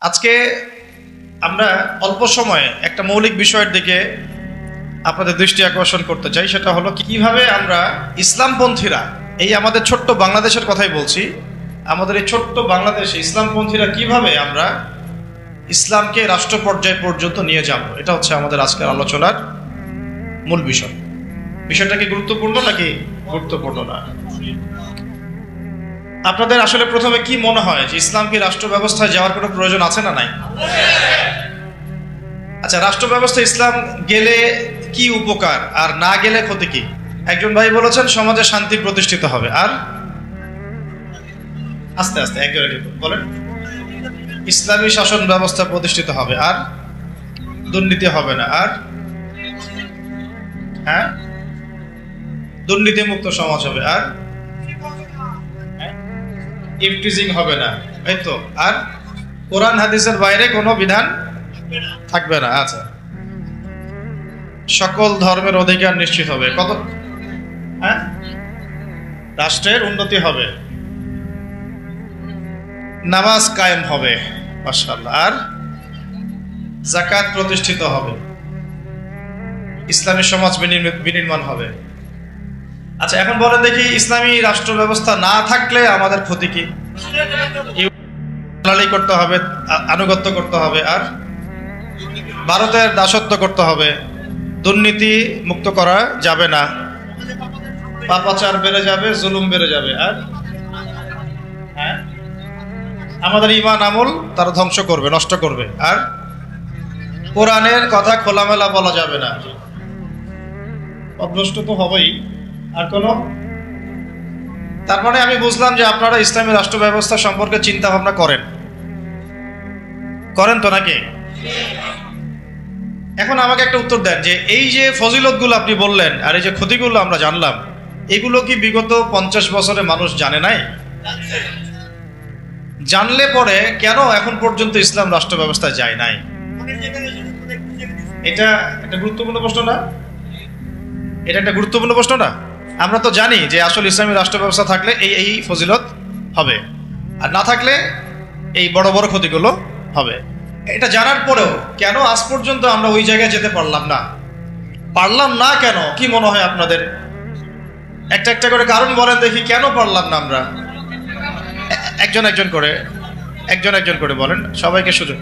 আজকে আমরা অল্প সময়ে একটা মৌলিক বিষয়ের দিকে আপনাদের দৃষ্টি আকর্ষণ করতে চাই। সেটা হলো কিভাবে আমরা ইসলামপন্থীরা, এই আমাদের ছোট্ট বাংলাদেশের কথাই বলছি, আমাদের এই ছোট্ট বাংলাদেশে ইসলামপন্থীরা কিভাবে আমরা ইসলামকে রাষ্ট্র পর্যায় পর্যন্ত নিয়ে যাব। এটা হচ্ছে আমাদের আজকের আলোচনার মূল বিষয়। বিষয়টা কি গুরুত্বপূর্ণ নাকি গুরুত্বপূর্ণ না? আপনাদের আসলে প্রথমে কি মনে হয় যে ইসলাম কি রাষ্ট্র ব্যবস্থায় যাওয়ার কোনো প্রয়োজন আছে না নাই? আচ্ছা, রাষ্ট্র ব্যবস্থা ইসলাম গেলে কি উপকার আর না গেলে ক্ষতি কি? একজন ভাই বলেছেন সমাজে শান্তি প্রতিষ্ঠিত হবে, আর আস্তে আস্তে একজন বলেন ইসলামী শাসন ব্যবস্থা প্রতিষ্ঠিত হবে, আর দুর্নীতি হবে না, আর হ্যাঁ দুর্নীতি মুক্ত সমাজ হবে, আর ইফটিজিং হবে না, এই তো, আর কোরআন হাদিসের বাইরে কোনো বিধান থাকবে না। আচ্ছা, সকল ধর্মের অধিকার নিশ্চিত হবে, কত? হ্যাঁ, রাষ্ট্রের উন্নতি হবে, নামাজ কায়েম হবে, মাশাআল্লাহ, আর যাকাত প্রতিষ্ঠিত হবে, ইসলামী সমাজ বিনির্মাণ হবে। আচ্ছা, এখন বলেন দেখি ইসলামী রাষ্ট্র ব্যবস্থা না থাকলে আমাদের ক্ষতি কি? করতে হবে, আনুগত্য করতে হবে, আর ভারতের দাসত্ব করতে হবে, দুর্নীতি মুক্ত করা যাবে না, পাপাচার বেড়ে যাবে, জুলুম বেড়ে যাবে, আর হ্যাঁ আমাদের ঈমান আমল তারা ধ্বংস করবে, নষ্ট করবে, আর কোরআনের কথা খোলামেলা বলা যাবে না, অভ্রষ্ট তো হবেই। আর কোন? তার মানে আমি বুঝলাম যে আপনারা ইসলামী রাষ্ট্র ব্যবস্থা সম্পর্কে চিন্তা ভাবনা করেন তো নাকি? এখন আমাকে একটা উত্তর দেন যে এই যে ফজিলতগুলো আপনি বললেন আর এই যে ক্ষতিগুলো আমরা জানলাম, এগুলো কি বিগত 50 বছরে মানুষ জানে নাই? জানলে পরে কেন এখন পর্যন্ত ইসলাম রাষ্ট্র ব্যবস্থায় যায় নাই? এটা একটা গুরুত্বপূর্ণ প্রশ্ন না? এটা একটা গুরুত্বপূর্ণ প্রশ্ন না? আমরা তো জানি যে আসলে ইসলামী রাষ্ট্র ব্যবস্থা থাকলে এই ফজিলত হবে, আর না থাকলে এই বড় বড় ক্ষতিগুলো হবে। এটা জানার পরেও কেন আজ পর্যন্ত আমরা ওই জায়গায় যেতে পারলাম না কেন? কি মনে হয় আপনাদের? একটা একটা করে কারণ বলেন দেখি, কেন পারলাম না আমরা? একজন একজন করে বলেন, সবাইকে সুযোগ।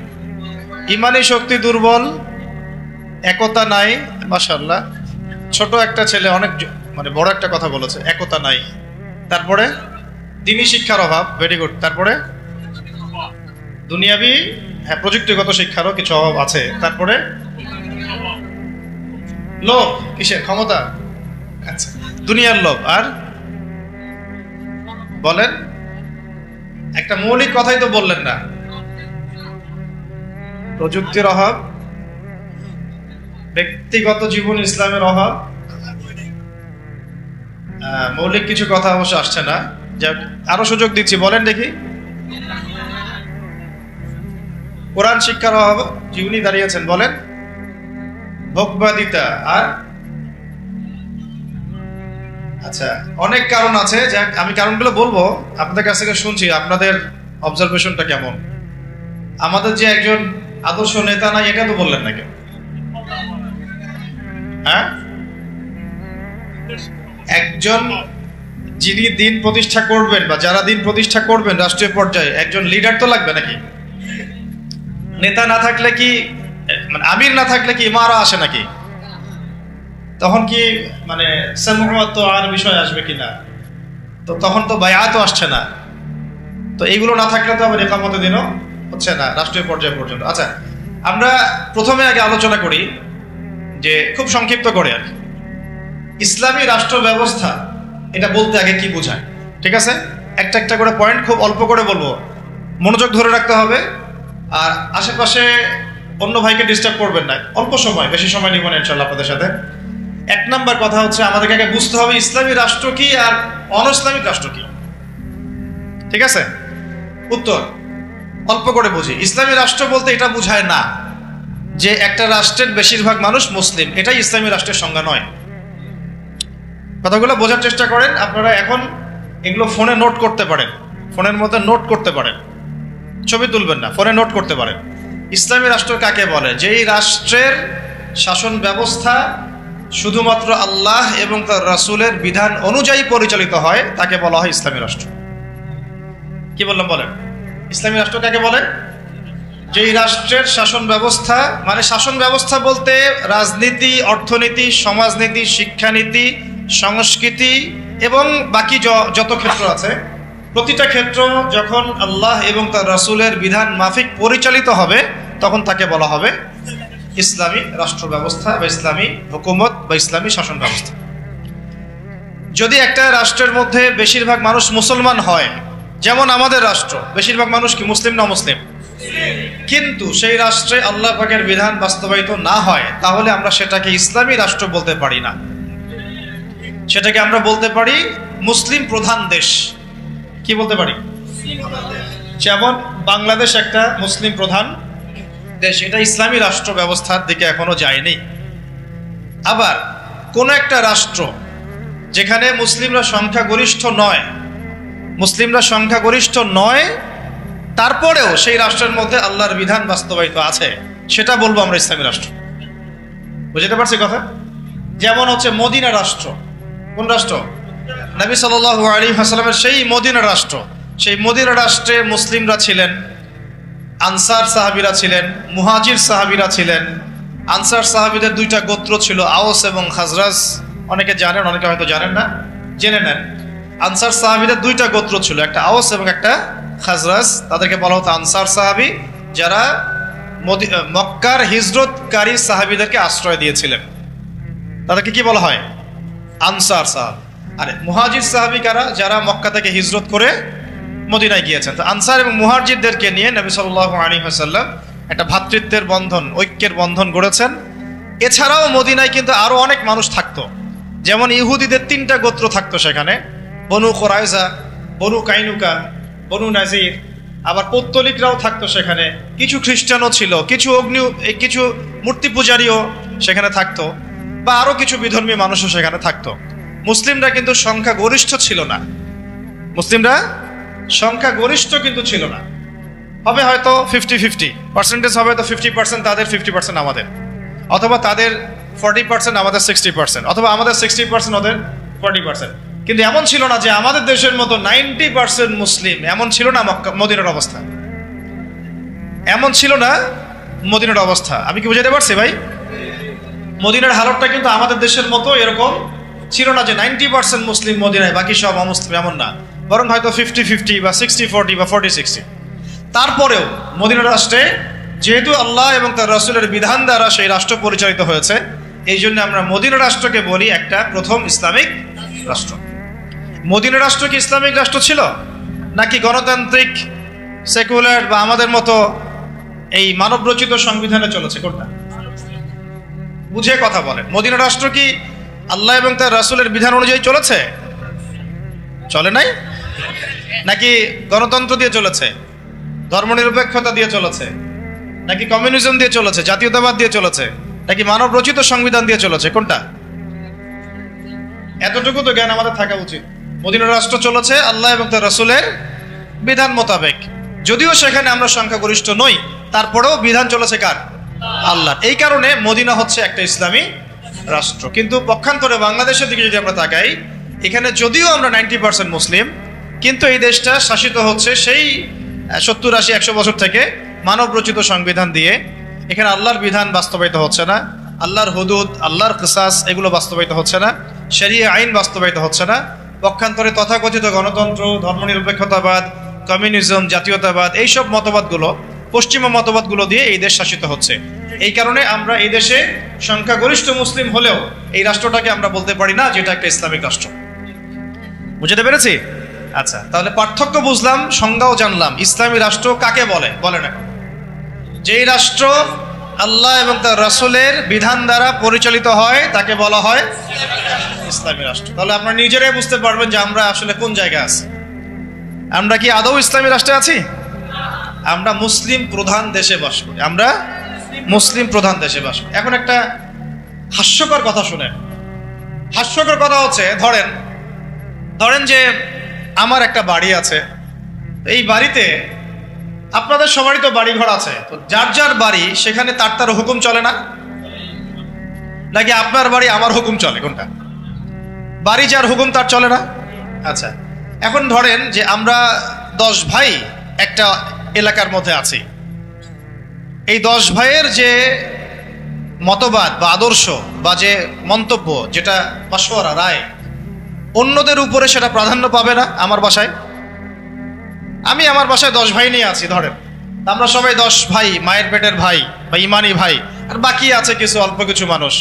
ইমানি শক্তি দুর্বল, একতা নাই, মাশাআল্লাহ। ছোট একটা ছেলে অনেক মানে বড় একটা কথা বলেছে, একতা নাই। তারপরে দ্বীনি শিক্ষার অভাব, ভেরি গুড। তারপরে দুনিয়াবি, হ্যাঁ প্রযুক্তিগত শিক্ষারও কিছু অভাব আছে। তারপরে লোভ, কিসের? ক্ষমতা, আচ্ছা দুনিয়ার লোভ। আর বলেন, একটা মৌলিক কথাই তো বললেন না। প্রযুক্তির অভাব, ব্যক্তিগত জীবন ইসলামের অভাব, মৌলিক কিছু কথা অবশ্য আসছে না। আরো সুযোগ দিচ্ছি, বলেন দেখি। কোরআন শিক্ষার অভাব, যিনি দাঁড়িয়েছেন বলেন। ভোগবাদিতা, আর আচ্ছা অনেক কারণ আছে, যা আমি কারণগুলো বলবো, আপনাদের কাছ থেকে শুনছি আপনাদের অবজারভেশনটা কেমন। আমাদের যে একজন আদর্শ নেতা নাই, এটা তো বললেন না কেন? হ্যাঁ, একজন যিনি দিন প্রতিষ্ঠা করবেন বা যারা দিন প্রতিষ্ঠা করবেন রাষ্ট্রীয় পর্যায়ে, একজন লিডার তো লাগবে নাকি? নেতা না থাকলে কি, মানে আমির না থাকলে কি ইমারা আসে নাকি? তখন কি মানে সামুআত আর বিষয় আসবে কিনা? তো তখন তো বায়াত আসছে না। তো এইগুলো না থাকলে তো আবার ইকামতে দিনও হচ্ছে না রাষ্ট্রীয় পর্যায় পর্যন্ত। আচ্ছা, আমরা প্রথমে আগে আলোচনা করি যে খুব সংক্ষিপ্ত করে আর কি, ইসলামী রাষ্ট্র ব্যবস্থা এটা বলতে আগে কি বোঝায়। ঠিক আছে, একটা একটা করে পয়েন্ট খুব অল্প করে বলবো, মনোযোগ ধরে রাখতে হবে, আর আশেপাশে অন্য ভাইকে ডিস্টার্ব করবেন না। অল্প সময়, বেশি সময় নিব না ইনশাআল্লাহ আপনাদের সাথে। এক নাম্বার কথা হচ্ছে আমাদেরকে আগে বুঝতে হবে ইসলামী রাষ্ট্র কি আর অন ইসলামিক রাষ্ট্র কি। ঠিক আছে, উত্তর অল্প করে বুঝি। ইসলামী রাষ্ট্র বলতে এটা বোঝায় না যে একটা রাষ্ট্রের বেশিরভাগ মানুষ মুসলিম, এটাই ইসলামী রাষ্ট্রের সংজ্ঞা নয়। কথাগুলো বোঝার চেষ্টা করেন। আপনারা এখন এগুলো ফোনে নোট করতে পারেন, ফোনের মধ্যে নোট করতে পারেন। ছবি তুলবেন না, ফোনে নোট করতে পারেন। ইসলামী রাষ্ট্র কাকে বলে? যেই রাষ্ট্রের শাসন ব্যবস্থা শুধুমাত্র আল্লাহ এবং তার রাসূলের বিধান অনুযায়ী পরিচালিত হয়, তাকে বলা হয় ইসলামী রাষ্ট্র। কি বললাম বলেন? ইসলামী রাষ্ট্র কাকে বলে? যেই রাষ্ট্রের শাসন ব্যবস্থা, মানে শাসন ব্যবস্থা বলতে রাজনীতি, অর্থনীতি, সমাজনীতি, শিক্ষানীতি, সংস্কৃতি এবং বাকি যত ক্ষেত্র আছে, প্রতিটা ক্ষেত্র যখন আল্লাহ এবং তার রাসূলের বিধান মাফিক পরিচালিত হবে, তখন তাকে বলা হবে ইসলামী রাষ্ট্র ব্যবস্থা বা ইসলামী হুকুমত বা ইসলামী শাসন ব্যবস্থা। যদি একটা রাষ্ট্রের মধ্যে বেশিরভাগ মানুষ মুসলমান হয়, যেমন আমাদের রাষ্ট্র, বেশিরভাগ মানুষ কি মুসলিম না মুসলিম? কিন্তু সেই রাষ্ট্রে আল্লাহ পাকের বিধান বাস্তবায়িত না হয়, তাহলে আমরা সেটাকে ইসলামী রাষ্ট্র বলতে পারি না। সেটাকে আমরা বলতে পারি মুসলিম প্রধান দেশ। কি বলতে পারি? যেমন বাংলাদেশ একটা মুসলিম প্রধান দেশ, এটা ইসলামী রাষ্ট্র ব্যবস্থার দিকে এখনো যায়নি। আবার কোন একটা রাষ্ট্র যেখানে মুসলিমরা সংখ্যাগরিষ্ঠ নয়, তারপরেও সেই রাষ্ট্রের মধ্যে আল্লাহর বিধান বাস্তবায়িত আছে, সেটা বলবো আমরা ইসলামী রাষ্ট্র। বুঝতে পারছি কথা? যেমন হচ্ছে মদিনা রাষ্ট্র। কোন রাষ্ট্র? নবী সাল্লাল্লাহু আলাইহি ওয়াসাল্লামের সেই মদিনা রাষ্ট্র। সেই মদিনা রাষ্ট্রে মুসলিমরা ছিলেন, আনসার সাহাবীরা ছিলেন, মুহাজির সাহাবীরা ছিলেন। আনসার সাহাবীদের দুইটা গোত্র ছিল, আওস এবং খাজরাজ। অনেকে জানেন, অনেকে হয়তো জানেন না, জেনে নেন। আনসার সাহাবীদের দুইটা গোত্র ছিল, একটা আওস এবং একটা খাজরাজ। তাদেরকে বলা হতো আনসার সাহাবী, যারা মক্কার হিজরতকারী সাহাবীদেরকে আশ্রয় দিয়েছিলেন। তাদেরকে কি বলা হয়? আনসার সাহাবী। আর মুহাজির সাহাবী কারা? যারা মক্কা থেকে হিজরত করে মদিনায় গিয়েছেন। তো আনসার এবং মুহাজিরদেরকে নিয়ে নবী সাল্লাল্লাহু আলাইহি ওয়াসাল্লাম একটা ভ্রাতৃত্বের বন্ধন, ঐক্যের বন্ধন গড়েছেন। এছাড়াও মদিনায় কিন্তু আরো অনেক মানুষ থাকতো। যেমন ইহুদিদের তিনটা গোত্র থাকতো সেখানে, বনু কুরাইজা, বনু কাইনুকা, বনু নাজির। আবার পৌত্তলিকরাও থাকতো সেখানে, কিছু খ্রিস্টানও ছিল, কিছু মূর্তি পূজারীও সেখানে থাকতো, বা আরো কিছু বিধর্মী মানুষও সেখানে থাকতো। মুসলিমরা কিন্তু সংখ্যাগরিষ্ঠ ছিল না। মুসলিমরা সংখ্যাগরিষ্ঠ কিন্তু ছিল না। হবে হয়তো 50-50 পার্সেন্টেজ, হবে তো 50% তাদের, 50% আমাদের, অথবা তাদের 40% আমাদের 60%, অথবা আমাদের 60% ওদের 40%। কিন্তু এমন ছিল না যে আমাদের দেশের মতো 90% মুসলিম, এমন ছিল না মদিনার অবস্থা। এমন ছিল না মদিনার অবস্থা। আমি কি বুঝাতে পারছি ভাই? মদিনার হালতটা কিন্তু আমাদের দেশের মতো এরকম ছিল না যে 90% মুসলিম মদিনায়, বাকি সব অমুসলিম, এমন না। বরং হয়তো 50-50 বা 60-40 বা 40-60। তারপরেও মদিনা রাষ্ট্রে যেহেতু আল্লাহ এবং তার রাসূলের বিধান দ্বারা সেই রাষ্ট্র পরিচালিত হয়েছে, এই জন্য আমরা মদিনা রাষ্ট্রকে বলি একটা প্রথম ইসলামিক রাষ্ট্র। মদিনা রাষ্ট্র কি ইসলামিক রাষ্ট্র ছিল, নাকি গণতান্ত্রিক, সেকুলার বা আমাদের মতো এই মানবরচিত সংবিধানে চলেছে? কোনটা? বুঝে কথা বলেন। মদিনা রাষ্ট্র কি আল্লাহ এবং তার রাসূলের বিধান অনুযায়ী চলেছে? চলে নাই? নাকি গণতন্ত্র দিয়ে চলেছে, ধর্মনিরপেক্ষতা দিয়ে চলেছে, নাকি কমিউনিজম দিয়ে চলেছে, জাতীয়তাবাদ দিয়ে চলেছে, নাকি মানব রচিত সংবিধান দিয়ে চলেছে? কোনটা? এতটুকু তো জ্ঞান আমাদের থাকা উচিত। মদিনা রাষ্ট্র চলেছে আল্লাহ এবং তার রাসূলের বিধান মোতাবেক। যদিও সেখানে আমরা সংখ্যাগরিষ্ঠ নই, তারপরেও বিধান চলেছে কার? আল্লাহ। এই কারণে মদিনা হচ্ছে একটা ইসলামী রাষ্ট্র। কিন্তু পক্ষান্তরে বাংলাদেশের দিকে যদি আমরা তাকাই, এখানে যদিও আমরা 90% মুসলিম, কিন্তু এই দেশটা শাসিত হচ্ছে সেই 70-80-100 বছর থেকে মানব রচিত সংবিধান দিয়ে। এখানে আল্লাহর বিধান বাস্তবায়িত হচ্ছে না, আল্লাহর হুদুদ, আল্লাহর কিসাস, এগুলো বাস্তবায়িত হচ্ছে না, শরিয়া আইন বাস্তবায়িত হচ্ছে না। পক্ষান্তরে তথাকথিত গণতন্ত্র, ধর্মনিরপেক্ষতাবাদ, কমিউনিজম, জাতীয়তাবাদ, এইসব মতবাদগুলো, পশ্চিমা মতবাদগুলো দিয়ে এই দেশ শাসিত হচ্ছে। এই কারণে আমরা এই দেশে সংখ্যাগরিষ্ঠ মুসলিম হলেও এই রাষ্ট্রটাকে আমরা বলতে পারি না যেটা একটা ইসলামিক রাষ্ট্র। বুঝতে পেরেছি? আচ্ছা, তাহলে পার্থক্য বুঝলাম, সংজ্ঞাও জানলাম। ইসলামী রাষ্ট্র কাকে বলে? বলেন এখন। যেই রাষ্ট্র আল্লাহ এবং তার রাসূলের বিধান দ্বারা পরিচালিত হয় তাকে বলা হয় ইসলামী রাষ্ট্র। তাহলে আপনারা নিজেরাই বুঝতে পারবেন যে আমরা আসলে কোন জায়গায় আছি। আমরা কি আদৌ ইসলামী রাষ্ট্রে আছি? আমরা মুসলিম প্রধান দেশে বাস করি। আমরা মুসলিম প্রধান দেশে বাস করি। এখন একটা হাস্যকর কথা শুনেন। হাস্যকর কথা হচ্ছে, ধরেন যে আমার একটা বাড়ি আছে, এই বাড়িতে আপনাদের সবারই তো বাড়ি ঘর আছে, তো যার যার বাড়ি সেখানে তার তার হুকুম চলে না, নাকি আপনার বাড়ি আমার হুকুম চলে? কোনটা? বাড়ি যার হুকুম তার চলে না। আচ্ছা, এখন ধরেন যে আমরা 10 ভাই একটা এলাকার মধ্যে আছি। এই 10 ভাইয়ের যে মতবাদ বা আদর্শ বা যে মন্তব্য, যেটা মাশওয়ারা রায়, অন্যদের উপরে সেটা প্রাধান্য পাবে না। আমার বাসায়, আমি আমার বাসায় 10 ভাই নিয়ে আছি ধরেন, আমরা সবাই 10 ভাই, মায়ের পেটের ভাই বা ইমানি ভাই, আর বাকি আছে কিছু অল্প কিছু মানুষ,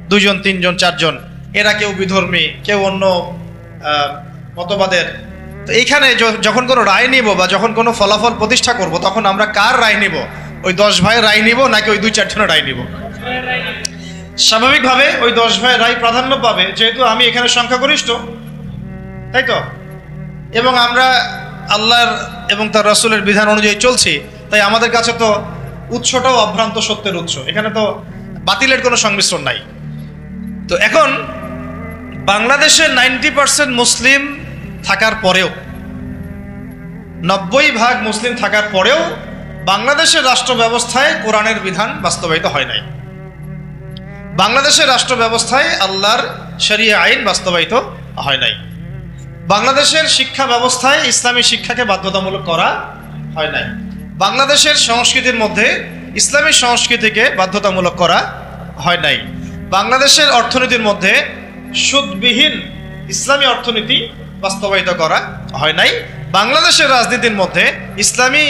2 জন 3 জন 4 জন, এরা কেউ বিধর্মী, কেউ অন্য মতবাদের। তো এইখানে যখন কোনো রায় নিব বা যখন কোনো ফলাফল প্রতিষ্ঠা করব, তখন আমরা কার রায় নিব? ওই 10 ভাইয়ের রায় নিব নাকি ওই 2-4 জনের রায় নিব? স্বাভাবিকভাবে ওই 10 ভাইয়ের রায় প্রাধান্য পাবে, যেহেতু আমি এখানে সংখ্যাগরিষ্ঠ, তাই তো? এবং আমরা আল্লাহর এবং তার রাসূলের বিধান অনুযায়ী চলছি, তাই আমাদের কাছে তো উৎসটাও অভ্রান্ত সত্যের উৎস, এখানে তো বাতিলের কোনো সংমিশ্রণ নাই। তো এখন বাংলাদেশে 90% মুসলিম থাকার পরেও, 90% মুসলিম থাকার পরেও বাংলাদেশের রাষ্ট্র ব্যবস্থায় কোরআনের বিধান বাস্তবায়িত হয় নাই। বাংলাদেশের রাষ্ট্র ব্যবস্থায় আল্লাহর শরিয়া আইন বাস্তবায়িত হয় নাই। বাংলাদেশের শিক্ষা ব্যবস্থায় ইসলামী শিক্ষাকে বাধ্যতামূলক করা হয় নাই। বাংলাদেশের সংস্কৃতির মধ্যে ইসলামী সংস্কৃতিকে বাধ্যতামূলক করা হয় নাই। বাংলাদেশের অর্থনীতির মধ্যে সুদবিহীন ইসলামী অর্থনীতি বাস্তবায়িত করা হয় নাই। বাংলাদেশের রাজনীতির মধ্যে ইসলামী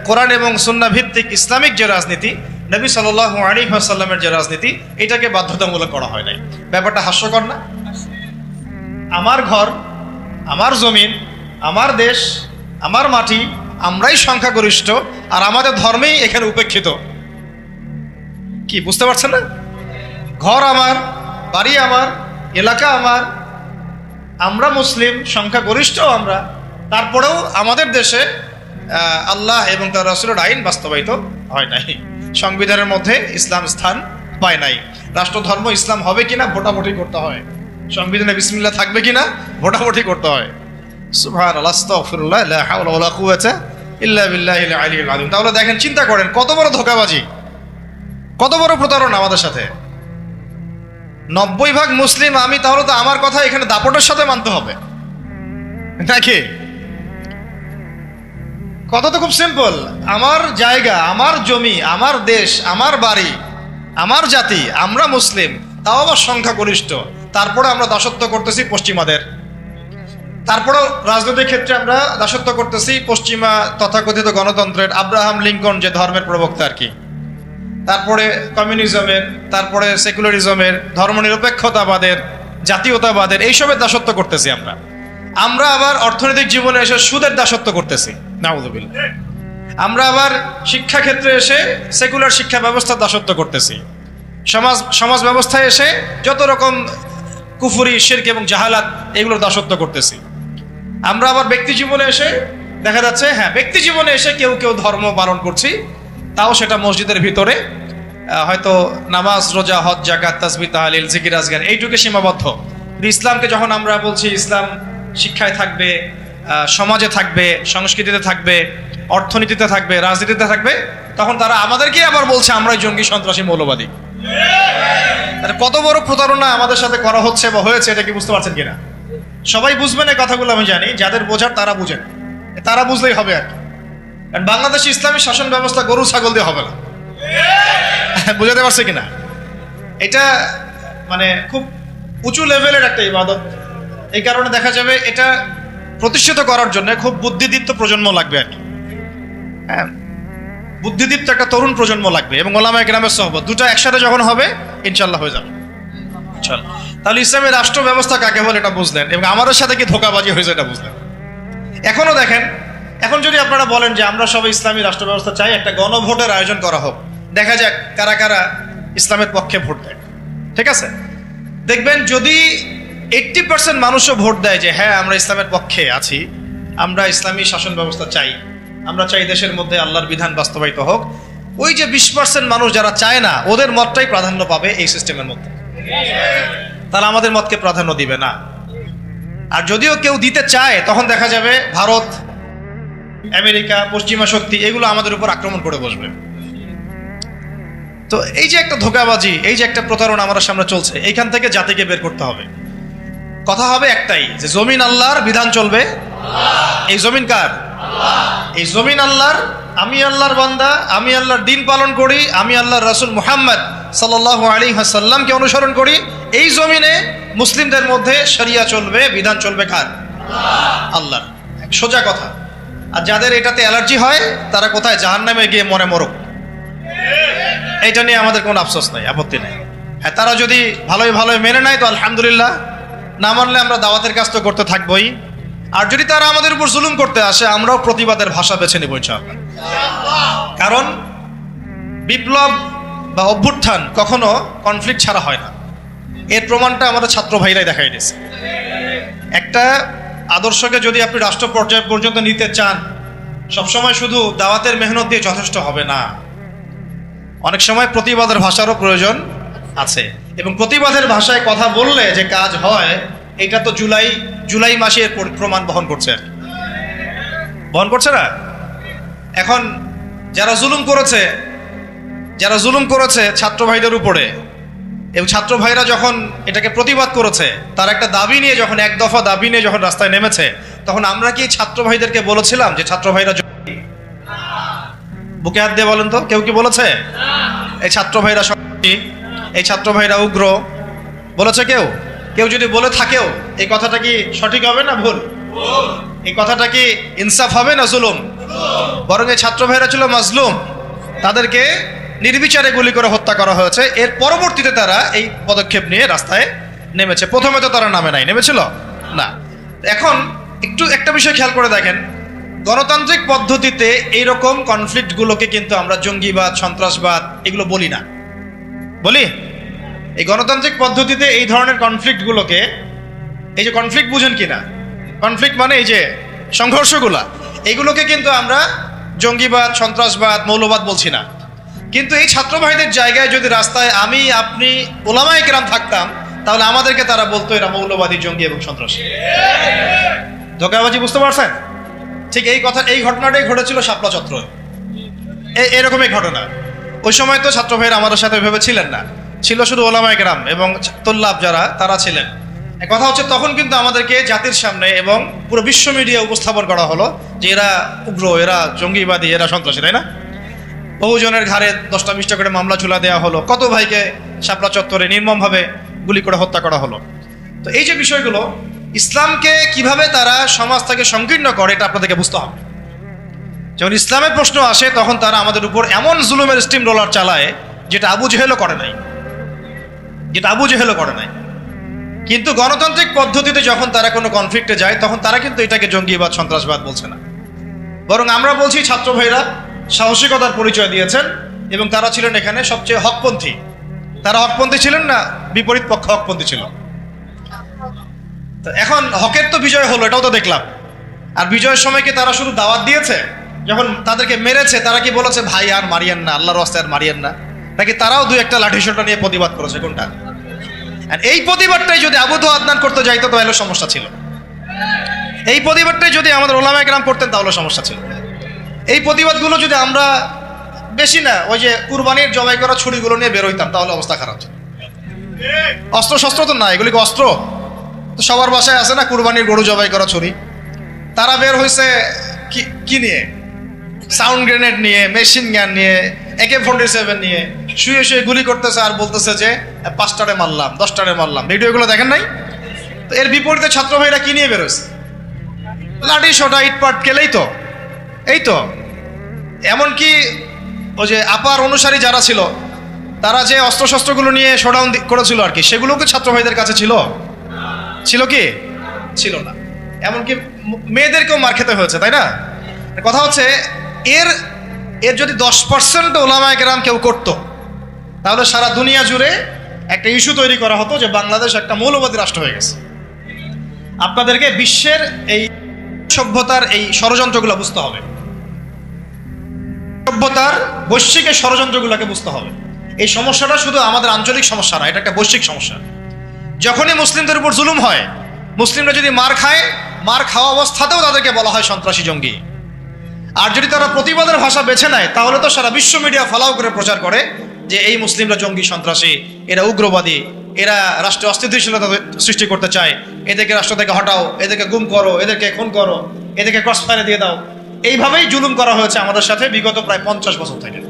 কোরআন এবং সুন্নাহ ভিত্তিক ইসলামিক যে রাজনীতি, নবী সাল্লাল্লাহু আলাইহি ওয়াসাল্লামের যে রাজনীতি, এটাকে বাধ্যতামূলক করা হয় নাই। ব্যাপারটা হাস্যকর না? আমার ঘর, আমার জমিন, আমার দেশ, আমার মাটি, আমরাই সংখ্যাগরিষ্ঠ, আর আমাদের ধর্মেই এখানে উপেক্ষিত। কি বুঝতে পারছেন না? ঘর আমার, বাড়ি আমার, এলাকা আমার, আমরা মুসলিম, সংখ্যাগরিষ্ঠ আমরা, তারপরেও আমাদের দেশে আল্লাহ এবং তার রাসূলের আইন বাস্তবায়িত হয় নাই। সংবিধানের মধ্যে ইসলাম স্থান পায় নাই। রাষ্ট্রধর্ম ইসলাম হবে কিনা ভোটাভুটি করতে হয়, সংবিধানে বিসমিল্লাহ থাকবে কিনা ভোটাভুটি করতে হয়। সুবহানাল্লাহ, আস্তাগফিরুল্লাহ, লা হাওলা ওয়ালা কুওয়াতা ইল্লা বিল্লাহিল আলিয়্যিল আযীম। তাহলে দেখেন, চিন্তা করেন কত বড় ধোঁকাবাজি, কত বড় প্রতারণা আমাদের সাথে। 90% মুসলিম আমি, তাহলে তো আমার কথা এখানে দাপটের সাথে মানতে হবে নাকি? কথা তো খুব সিম্পল। আমার জায়গা, আমার জমি, আমার দেশ, আমার বাড়ি, আমার জাতি, আমরা মুসলিম, তাও আবার সংখ্যাগরিষ্ঠ, তারপরে আমরা দাসত্ব করতেছি পশ্চিমাদের। তারপরেও রাজনৈতিক ক্ষেত্রে আমরা দাসত্ব করতেছি পশ্চিমা তথাকথিত গণতন্ত্রের, আব্রাহাম লিঙ্কন যে ধর্মের প্রবক্তা আর কি, তারপরে কমিউনিজমের, তারপরে সেকুলারিজমের, ধর্মনিরপেক্ষতাবাদের, জাতীয়তাবাদের, এইসবের দাসত্ব করতেছি আমরা। আমরা আবার অর্থনৈতিক জীবনে এসে সুদের দাসত্ব করতেছি, নাউযুবিল্লাহ। আমরা আবার শিক্ষা ক্ষেত্রে এসে সেকুলার শিক্ষা ব্যবস্থার দাসত্ব করতেছি। সমাজ ব্যবস্থায় এসে যত রকম কুফরি, শিরক এবং জাহালাত, এগুলোর দাসত্ব করতেছি। আমরা আবার ব্যক্তি জীবনে এসে দেখা যাচ্ছে, হ্যাঁ, ব্যক্তি জীবনে এসে কেউ কেউ ধর্ম পালন করছি, তাও সেটা মসজিদের ভিতরে, হয়তো নামাজ, রোজা, হজ, যাকাত, তাসবিহ, তাহলিল, জিকির, আজগার, এইটুকু সীমাবদ্ধ। ইসলামকে যখন আমরা বলছি ইসলাম শিক্ষায় থাকবে, সমাজে থাকবে, সংস্কৃতিতে থাকবে, অর্থনীতিতে থাকবে, রাজনীতিতে থাকবে, তখন তারা আমাদেরকে আবার বলছে আমরাই জঙ্গি, সন্ত্রাসী, মৌলবাদী। কত বড় প্রতারণা আমাদের সাথে করা হচ্ছে বা হয়েছে, এটা কি বুঝতে পারছেন কিনা? সবাই বুঝবেন এই কথাগুলো, আমি জানি। যাদের বোঝার তারা বুঝেন, তারা বুঝলেই হবে আর কি। কারণ বাংলাদেশে ইসলামী শাসন ব্যবস্থা গরু ছাগল দিয়ে হবে না। বুঝাতে পারছে কিনা? এটা মানে খুব উঁচু লেভেলের একটা ইবাদত। এই কারণে দেখা যাবে এটা প্রতিষ্ঠিত করার জন্য খুব বুদ্ধিদীপ্ত প্রজন্ম লাগবে আর কি। হ্যাঁ, বুদ্ধিদীপ্ত একটা তরুণ প্রজন্ম লাগবে, এবং ওলামায়ে কেরামের সোহবত, দুটো একসাথে যখন হবে ইনশাআল্লাহ হয়ে যাবে। চল, তাহলে ইসলামী রাষ্ট্র ব্যবস্থা কাকে বলে এটা বুঝলেন, এবং আমাদের সাথে কি ধোঁকাবাজি হয়েছে এটা বুঝলেন। এখনো দেখেন, এখন যদি আপনারা বলেন যে আমরা সবাই ইসলামী রাষ্ট্র ব্যবস্থা চাই, একটা গণভোটের আয়োজন করা হোক, দেখা যাক কারা কারা ইসলামের পক্ষে ভোট দেয়। ঠিক আছে, দেখবেন যদি 80% মানুষও ভোট দেয় যে হ্যাঁ আমরা ইসলামের পক্ষে আছি, আমরা ইসলামী শাসন ব্যবস্থা চাই, আমরা চাই দেশের মধ্যে আল্লাহর বিধান বাস্তবায়িত হোক, ওই যে 20% মানুষ যারা চায় না, ওদের মতটাই প্রাধান্য পাবে এই সিস্টেমের মধ্যে। তারা আমাদের মতকে প্রাধান্য দিবে না। আর যদিও কেউ দিতে চায়, তখন দেখা যাবে ভারত, আমেরিকা, পশ্চিমা শক্তি, এগুলো আমাদের উপর আক্রমণ করে বসবে। তো এই যে একটা ধোঁকাবাজি, এই যে একটা প্রতারণা আমাদের সামনে চলছে, এইখান থেকে জাতিকে বের করতে হবে। কথা হবে একটাই, যে জমিন আল্লাহর, বিধান চলবে। এই জমিন কার? এই জমিন আল্লাহর। আমি আল্লাহর বান্দা, আমি আল্লাহর দিন পালন করি, আমি আল্লাহর রাসূল মুহাম্মদ সাল্লাল্লাহু আলাইহি ওয়াসাল্লামকে অনুসরণ করি। এই জমিনে মুসলিমদের মধ্যে শরিয়া চলবে, বিধান চলবে কার? আল্লাহর। সোজা কথা। আর যাদের এটাতে অ্যালার্জি হয় তারা কোথায়? জাহান্নামে গিয়ে মরে মরুক। এইটা নিয়ে আমাদের কোনো আফসোস নাই, আপত্তি নেই। হ্যাঁ, তারা যদি ভালোই ভালোই মেনে নেয় তো আলহামদুলিল্লাহ, না মানলে আমরা দাওয়াতের কাজ তো করতে থাকবোই। আর যদি তারা আমাদের উপর জুলুম করতে আসে, আমরাও প্রতিবাদের ভাষা বেছে নেব ইনশাআল্লাহ। কারণ বিপ্লব বা অভ্যুত্থান কখনো কনফ্লিক্ট ছাড়া হয় না। এর প্রমাণটা আমাদের ছাত্র ভাইরাই দেখাই দিয়েছে। একটা আদর্শকে যদি আপনি রাষ্ট্র পর্যায় পর্যন্ত নিতে চান, সবসময় শুধু দাওয়াতের মেহনত দিয়ে যথেষ্ট হবে না। অনেক সময় প্রতিবাদের ভাষারও প্রয়োজন আছে, এবং প্রতিবাদের ভাষায় কথা বললে যে কাজ হয়, এটা তো জুলাই মাসে এর প্রমাণ বহন করছে না? এখন যারা জুলুম করেছে ছাত্র ভাইদের উপরে, এবং ছাত্র ভাইরা যখন এটাকে প্রতিবাদ করেছে, তার একটা দাবি নিয়ে যখন, এক দফা দাবি নিয়ে যখন রাস্তায় নেমেছে, তখন আমরা কি ছাত্র ভাইদেরকে বলেছিলাম যে ছাত্র ভাইরা বুকে হাত দিয়ে বলেন তো, কেউ কি বলেছে এই ছাত্র ভাইরা সন্ত্রাসী, এই ছাত্র ভাইরা উগ্র? বলেছে কেউ? কেউ যদি বলে থাকেও, এই কথাটা কি সঠিক হবে না ভুল? এই কথাটা কি ইনসাফ হবে না জুলুম? বরং এই ছাত্র ভাইরা ছিল মাজলুম, তাদেরকে নির্বিচারে গুলি করে হত্যা করা হয়েছে। এর পরবর্তীতে তারা এই পদক্ষেপ নিয়ে রাস্তায় নেমেছে। প্রথমে তো তারা নামে নাই, নেমেছিল না। এখন একটু একটা বিষয় খেয়াল করে দেখেন, গণতান্ত্রিক পদ্ধতিতে এইরকম কনফ্লিক্টগুলোকে কিন্তু আমরা জঙ্গিবাদ, সন্ত্রাসবাদ এগুলো বলি না। বলি? এই গণতান্ত্রিক পদ্ধতিতে এই ধরনের কনফ্লিক্টগুলোকে, এই যে কনফ্লিক্ট বুঝেন কিনা, কনফ্লিক্ট মানে এই যে সংঘর্ষগুলা, এগুলোকে কিন্তু আমরা জঙ্গিবাদ, সন্ত্রাসবাদ, মৌলবাদ বলছি না। কিন্তু এই ছাত্র ভাইদের জায়গায় যদি রাস্তায় আমি, আপনি, ওলামায়ে কেরাম থাকতাম, তাহলে আমাদেরকে তারা বলতো এরা মৌলবাদী, জঙ্গি এবং সন্ত্রাসী। ধোঁকাবাজি, বুঝতে পারছেন? ঠিক এই ঘটনাটাই ঘটেছিল শাপলা চত্বরে। এরকমই ঘটনা। ওই সময় তো ছাত্র ভাইয়েরা আমাদের সাথে ভেবে ছিলেন না, ছিল শুধু ওলামায়ে কেরাম এবং তোল্লাব যারা, তারা ছিলেন। কথা হচ্ছে, তখন কিন্তু আমাদেরকে জাতির সামনে এবং পুরো বিশ্ব মিডিয়া উপস্থাপন করা হলো যে এরা উগ্র, এরা জঙ্গিবাদী, এরা সন্ত্রাসী, তাই না? বহুজনের ঘাড়ে 10টা-20টা করে মামলা ঝুলা দেওয়া হলো, কত ভাইকে শাপলা চত্বরে নির্মমভাবে গুলি করে হত্যা করা হলো। তো এই যে বিষয়গুলো, ইসলামকে কিভাবে তারা সমাজ থেকে সংকীর্ণ করে, এটা আপনাদেরকে বুঝতে হবে। যখন ইসলামের প্রশ্ন আসে, তখন তারা আমাদের উপর এমন জুলুমের স্টিম রোলার চালায় যেটা আবু জেহেলও করে নাই। কিন্তু গণতান্ত্রিক পদ্ধতিতে যখন তারা কোনো কনফ্লিক্টে যায়, তখন তারা কিন্তু এটাকে জঙ্গিবাদ, সন্ত্রাসবাদ বলছে না। বরং আমরা বলছি ছাত্র ভাইরা সাহসিকতার পরিচয় দিয়েছেন, এবং তারা ছিলেন এখানে সবচেয়ে হকপন্থী। তারা হকপন্থী ছিলেন না, বিপরীত পক্ষ হকপন্থী ছিল। তো এখন হকের তো বিজয় হলো, এটাও তো দেখলাম। আর বিজয়ের সময় কি তারা শুধু দাওয়াত দিয়েছে? যখন তাদেরকে মেরেছে, তারা কি বলেছে ভাই আর মারিয়েন না, আল্লাহর রাস্তায় আর মারিয়েন না? নাকি তারাও দুই একটা লাঠিসোঁটা নিয়ে প্রতিবাদ করেছে? কোনটা? আর এই প্রতিবাদটাই যদি আবু আদনান করতে যাইতো, তাহলে সমস্যা ছিল। এই প্রতিবাদটাই যদি আমাদের ওলামায়ে কেরাম করতেন, তাহলে সমস্যা ছিল। এই প্রতিবাদগুলো যদি আমরা বেশি না, ওই যে কুরবানির জবাই করা ছুরিগুলো নিয়ে বের হইতাম, তাহলে অবস্থা খারাপ ছিল। অস্ত্র শস্ত্র তো না, এগুলি অস্ত্র তো সবার বাসায় আছে না, কুরবানির গরু জবাই করা ছুরি। তারা বের হয়েছে কি নিয়ে? সাউন্ড গ্রেনেড নিয়ে, মেশিন গান নিয়ে, AK-47 নিয়ে শুয়ে শুয়ে গুলি করতেছে, আর বলতেছে যে 5টারে মারলাম, 10টারে মারলাম। ভিডিওগুলো দেখেন নাই? তো এর বিপরীতে ছাত্র ভাইরা কি নিয়ে বেরোছে? লাঠি সোটা, ইটপাট কেলেই তো। এই তো, এমনকি ওই যে আপার অনুসারী যারা ছিল, তারা যে অস্ত্রশস্ত্রগুলো নিয়ে শোডাউন করেছিল আর কি, সেগুলোও কি ছাত্র ভাইদের কাছে ছিল কি? ছিল না। এমনকি মেয়েদেরকেও মার খেতে হয়েছে, তাই না? কথা হচ্ছে, এর যদি 10% ওলামায়ে কেরাম কেউ করতো, তাহলে সারা দুনিয়া জুড়ে একটা ইস্যু তৈরি করা হতো যে বাংলাদেশ একটা মৌলবাদী রাষ্ট্র হয়ে গেছে। আপনাদেরকে বিশ্বের এই সভ্যতার এই ষড়যন্ত্রগুলো বুঝতে হবে, সভ্যতার বৈশ্বিক এই ষড়যন্ত্রগুলোকে বুঝতে হবে। এই সমস্যাটা শুধু আমাদের আঞ্চলিক সমস্যা না, এটা একটা বৈশ্বিক সমস্যা। যখনই মুসলিমদের উপর জুলুম হয়, মুসলিমরা যদি মার খায়, মার খাওয়া অবস্থাতেও তাদেরকে বলা হয় সন্ত্রাসী, জঙ্গি। আর যদি তারা প্রতিবাদের ভাষা বেছে নেয় তাহলে তো সারা বিশ্ব মিডিয়া ফলাও করে প্রচার করে যে এই মুসলিমরা জঙ্গি সন্ত্রাসী, এরা উগ্রবাদী, এরা রাষ্ট্রে অস্থিতিশীলতা সৃষ্টি করতে চায়, এদেরকে রাষ্ট্র থেকে হটাও, এদেরকে গুম করো, এদেরকে খুন করো, এদেরকে ক্রস ফায়ারে দিয়ে দাও। এইভাবেই জুলুম করা হয়েছে আমাদের সাথে বিগত প্রায় 50 বছর থেকে।